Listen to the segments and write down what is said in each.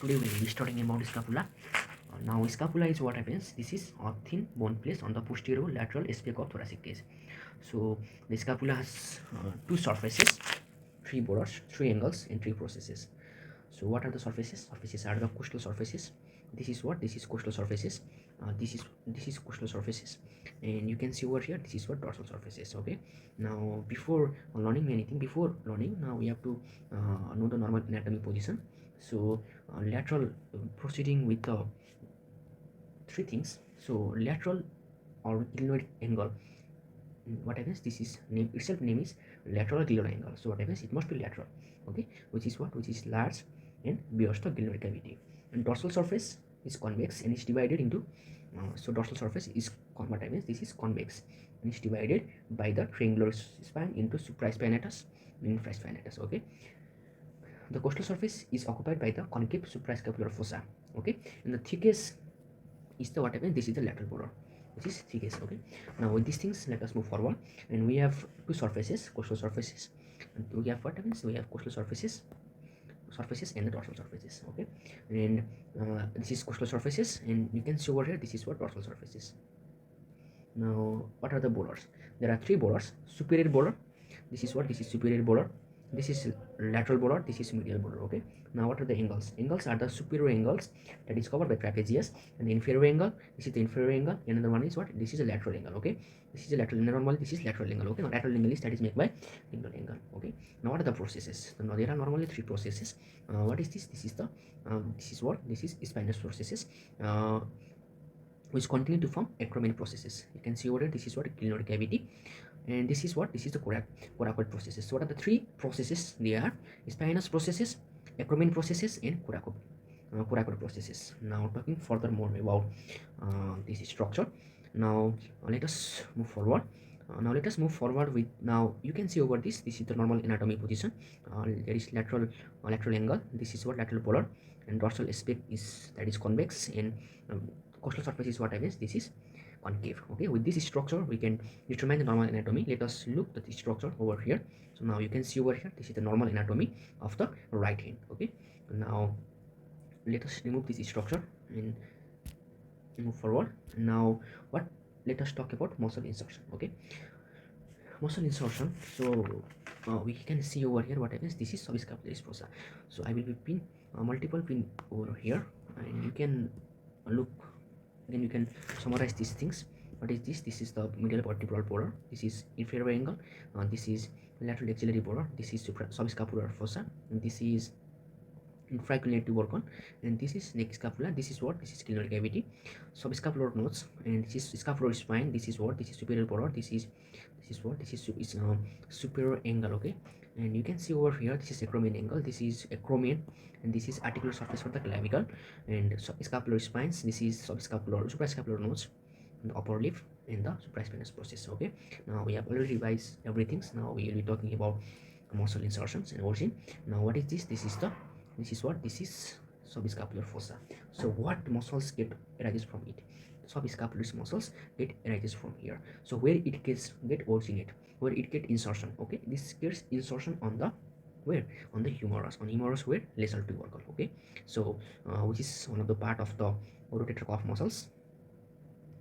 Today we will be studying about scapula. Now scapula is what happens. This is a thin bone placed on the posterior lateral aspect of thoracic cage. So the scapula has two surfaces, three borders, three angles, and three processes. So what are the surfaces? Surfaces are the costal surfaces. This is what? This is costal surfaces. This is costal surfaces, and you can see over here. This is what dorsal surfaces. Okay. Now before learning anything, before learning, now we have to know the normal anatomy position. So lateral proceeding with the three things. So lateral or glenoid angle. What happens? This is name itself. Name is lateral glenoid angle. So what happens? It must be lateral. Okay, which is what? Which is large and bears the glenoid cavity. And dorsal surface is convex and is divided into. So dorsal surface is what happens? This is convex and is divided by the triangular spine into supraspinatus and infraspinatus. Okay. The costal surface is occupied by the concave suprascapular fossa. Okay, and the thickest is the what happens? This is the lateral border, which is thickest. Okay, now with these things, let us move forward. And we have two surfaces, costal surfaces. And we have what happens? We have costal surfaces, and the dorsal surfaces. Okay, and this is costal surfaces, and you can see over here. This is what dorsal surfaces. Now, what are the borders? There are three borders. Superior border. This is what? This is superior border. This is lateral border. This is medial border. Okay. Now, what are the angles? Angles are the superior angles that is covered by trapezius, and the inferior angle. This is the inferior angle. Another one is what? This is a lateral angle. Okay. This is a lateral. Normally, this is lateral angle. Okay. Now, lateral angle is that is made by angle angle. Okay. Now, what are the processes? Now, there are normally three processes. What is this? This is the this is what? This is spinous processes. Which continue to form acromion processes. You can see over here, this is what? Glenoid cavity, and this is what? This is the coracoid processes. So what are the three processes? They are spinous processes, acromion processes, and coracoid processes. Now talking furthermore about this structure. Now let us move forward. Now let us move forward with, now you can see over this. This is the normal anatomy position. There is lateral angle. This is what? Lateral polar, and dorsal aspect is that is convex, and costal surface is what happens? This is concave. Okay, with this structure we can determine the normal anatomy. Let us look at the structure over here. So now you can see over here, this is the normal anatomy of the right hand. Okay, now let us remove this structure and move forward. Now what? Let us talk about muscle insertion. Okay, muscle insertion. So we can see over here what happens. This is subscapularis fossa. So I will be pin multiple pin over here, and you can look. Then you can summarize these things. What is this? This is the medial vertebral border. This is inferior angle. This is lateral axillary border. This is subscapular fossa. And this is infraculated tubercle, and this is neck scapula. This is what? This is glenoid cavity, subscapular nodes, and this is scapular spine. This is what? This is superior border. This is what? This is superior angle. Okay, and you can see over here, this is acromion angle. This is acromion, and this is articular surface for the clavicle, and scapular spines. This is suprascapular nodes, and the upper lip, and the supraspinous process. Okay, now we have already revised everything. Now we will be talking about muscle insertions and origin. Now what is this? This is what? This is subscapular fossa. So what muscles arises from it? Subscapularis muscles get arises from here. So where it get originate, where it get insertion. Okay, this gets insertion on the where? On the humerus. On humerus where? Lesser tubercle. Okay, so which is one of the part of the rotator cuff muscles.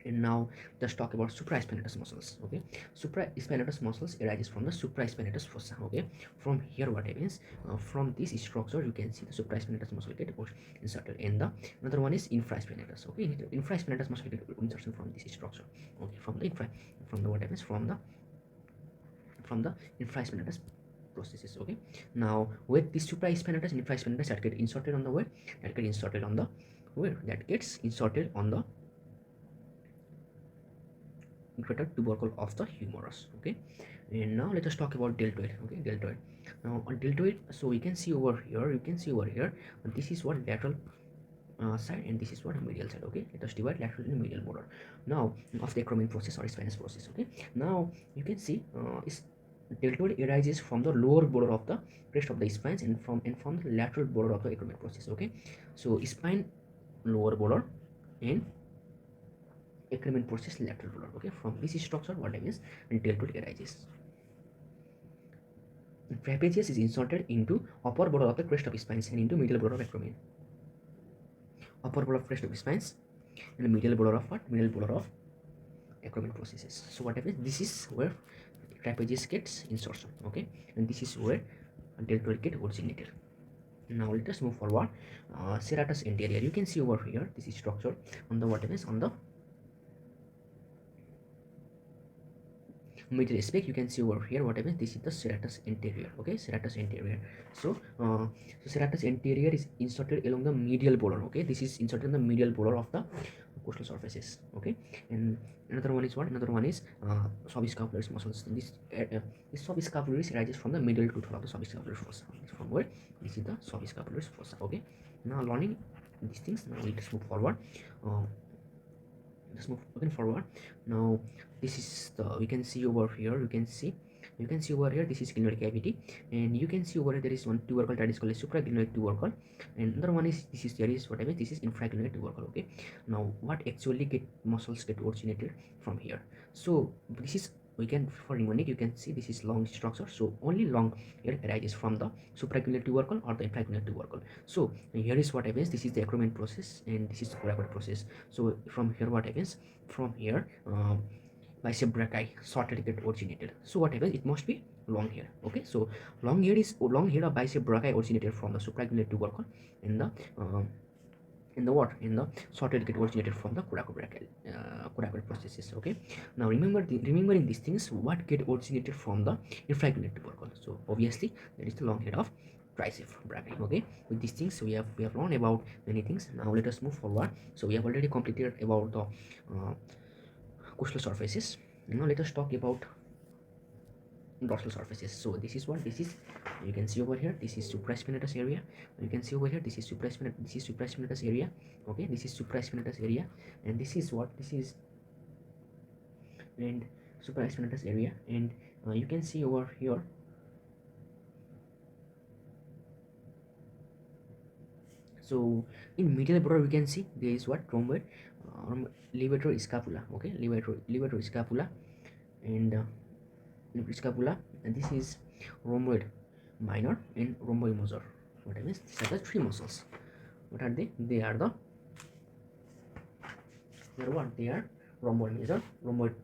And now let's talk about supraspinatus muscles. Okay, supraspinatus muscles arises from the supraspinatus fossa. Okay, from here what happens? From this structure you can see the supraspinatus muscle get inserted, and the another one is infraspinatus. Okay, infraspinatus muscle get insertion from this structure. Okay, from the what happens? From the infraspinatus processes. Okay, now with this supraspinatus and infraspinatus that get inserted on the where? That get inserted on the where? That gets inserted on the greater tubercle of the humerus. Okay, and now let us talk about deltoid. Okay, deltoid. Now on deltoid, so you can see over here, this is what? Lateral side, and this is what? Medial side. Okay, let us divide lateral and medial border now of the acromion process or spinous process. Okay, now you can see is deltoid arises from the lower border of the crest of the spines, and from the lateral border of the acromion process. Okay, so spine lower border and acromion process lateral border. Okay, from this structure what happens? Deltoid arises. Trapezius is inserted into upper border of the crest of spines and into middle border of acromion. upper border of rest of spines, and the medial border of what? Medial border of Acromion processes. So what happens? This is where trapezius gets insertion, okay, and this is where deltoid get originated. Now let us move forward. Serratus interior. You can see over here. This is structure on the what happens on the middle aspect. You can see over here what happens. This is the serratus interior. Okay, serratus interior. So, serratus interior is inserted along the medial border. Okay, this is inserted in the medial border of the coastal surfaces. Okay, and another one is what? Another one is subscapularis muscles. This subscapularis arises from the middle tooth of the subscapularis fossa. From where? This is the subscapularis fossa. Okay, now learning these things. Now let's move forward. Let's move again forward. Now this is the, we can see over here, you can see over here, this is glenoid cavity, and you can see over here there is one tubercle that is called a supraglenoid tubercle, and another one is this is, there is what I mean, this is infraglenoid tubercle. Okay, now what actually get muscles get originated from here. So this is, we can, for mnemonic, you can see this is long structure, so only long here arises from the supraglenoid tubercle or the infraglenoid tubercle. So here is what happens. This is the Acromion process, and this is the Coracoid process. So from here what happens? From here bicep brachii sorted get originated. So what happens? It must be long hair. Okay, so long hair of bicep brachii originated from the supraglenoid tubercle, in the sorted get originated from the Coracoid processes. Okay, now remembering these things, what get originated from the infraglenoid tubercle. So obviously there is the long head of tricep brachii. Okay, with these things we have learned about many things. Now let us move forward. So we have already completed about the coastal surfaces. Now let us talk about dorsal surfaces. So this is what this is. You can see over here, this is supraspinatus area. You can see over here, this is supraspinatus area. Okay, this is supraspinatus area, and this is what this is, and supraspinatus area, and you can see over here. So in medial border we can see there is what? Rhomboid, levator scapula. Okay, levator scapula, and scapula, and this is rhomboid minor and rhomboid major. What I mean, these are the three muscles. What are they? They are what? They are rhomboid major, rhomboid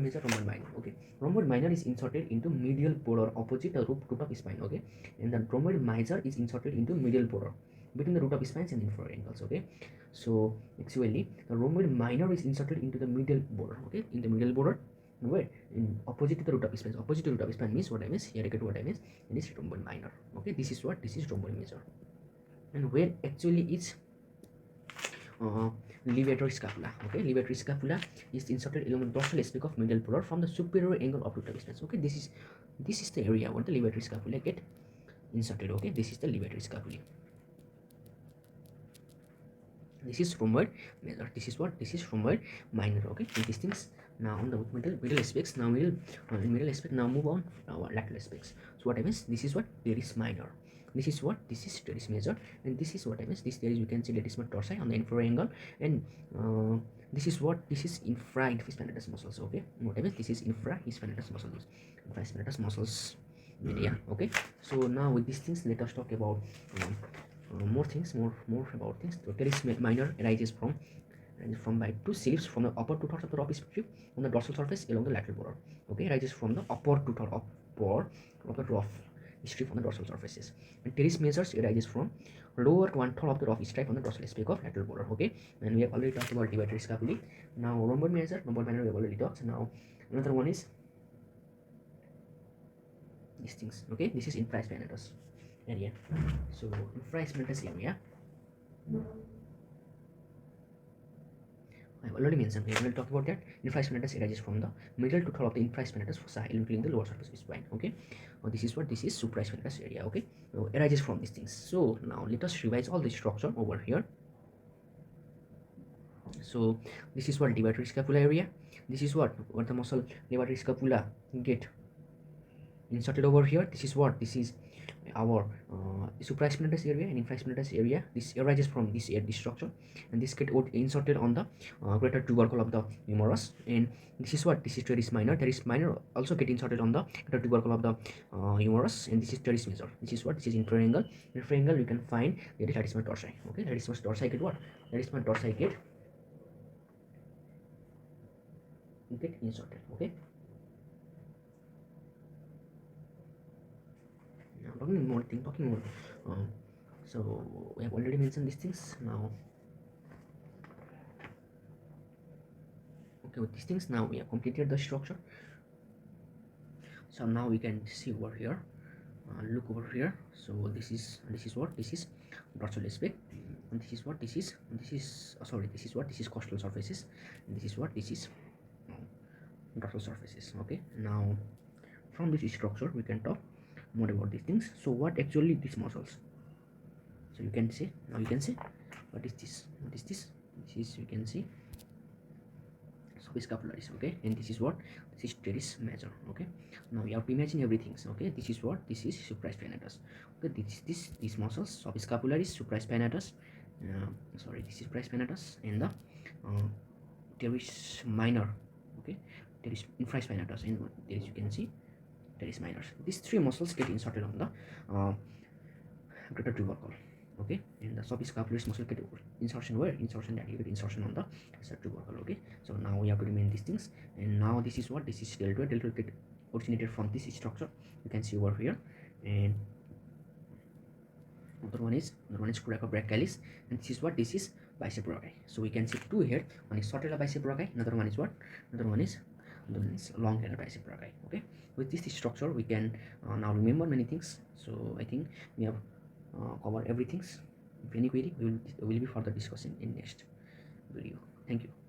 major, rhomboid minor. Okay, rhomboid minor is inserted into medial border opposite the root of spine. Okay, and the rhomboid major is inserted into medial border between the root of spines and inferior angles. Okay, so actually the rhomboid minor is inserted into the medial border. Okay, in the medial border, where in opposite to the root of spines. Opposite to root of spine means what I mean. Here I get what I mean. And this is rhomboid minor. Okay, this is what? This is rhomboid major, and where actually is levator scapula. Okay, levator scapula is inserted along the dorsal aspect of medial border from the superior angle of root of spines. Okay, this is the area where the levator scapula get inserted. Okay, this is the levator scapula. This is rhomboid major. This is what? This is rhomboid minor. Okay, and these things. Now on the middle aspects. Now middle aspect. Now move on lateral aspects. So what happens? This is what? Teres minor. This is what? This is teres major, and this is what happens? This there is, you can see latissimus dorsi on the inferior angle, and this is what? This is infraspinatus muscles. Okay, what happens? This is infraspinatus muscles. Infraspinatus muscles area. Okay, so now with these things, let us talk about more things, more about things. So teres minor arises from by two sieves from the upper two thirds of the rough strip on the dorsal surface along the lateral border. Okay, arises from the upper two thirds of the rough strip on the dorsal surfaces. And teres major arises from lower one third of the rough stripe on the dorsal aspect of lateral border. Okay, and we have already talked about levator scapulae. Now rhomboid major, rhomboid minor we have already talked. Now another one is these things. Okay, this is infraspinatus area. So infraspinatus area, I have already mentioned. We will talk about that. Infraspinatus arises from the middle to third of the infraspinatus fossa, including the lower surface of spine. Okay, this is what? This is supraspinatus area. Okay, so arises from these things. So now let us revise all the structure over here. So this is what? Levator scapula area. This is what the muscle levator scapula get inserted over here. This is what? This is our supraspinatus area and infraspinatus area. This arises from this structure, and this get inserted on the greater tubercle of the humerus. And this is what, this is teres minor. Teres minor also get inserted on the greater tubercle of the humerus, and this is teres major. This is what, this is inferior angle. Inferior angle you can find the latissimus dorsi. Okay, latissimus dorsi get what, latissimus dorsi get inserted. Okay, now talking more. So we have already mentioned these things. Now, okay, with these things, now we have completed the structure. So now we can see over here. Look over here. So this is what, this is dorsal aspect, and this is what, this is sorry, this is what, this is costal surfaces, and this is what, this is dorsal surfaces. Okay, now from this structure we can talk more about these things. So what actually these muscles? So you can see, now you can see what is this, this is, you can see subscapularis. Okay, and this is what, this is teres major. Okay, now you have to imagine everything. Okay, this is what, this is supraspinatus. Okay, these muscles, subscapularis, supraspinatus, sorry, this is supraspinatus, and the teres minor. Okay, teres infraspinatus, and teres, you can see teres minor. These three muscles get inserted on the greater tubercle. Okay, and the subscapularis muscle get insertion where, insertion that you get insertion on the tubercle. Okay, so now we have to remain these things. And now this is what, this is deltoid. Deltoid get originated from this structure, you can see over here. And another one is coracobrachialis, and this is what, this is bicep brachii. So we can see two here, one is short bicep brachii, another one is what, another one is long bicep brachii. Okay, with this structure we can now remember many things. So I think we have covered everything. If any query, we will be further discussing in next video. Thank you.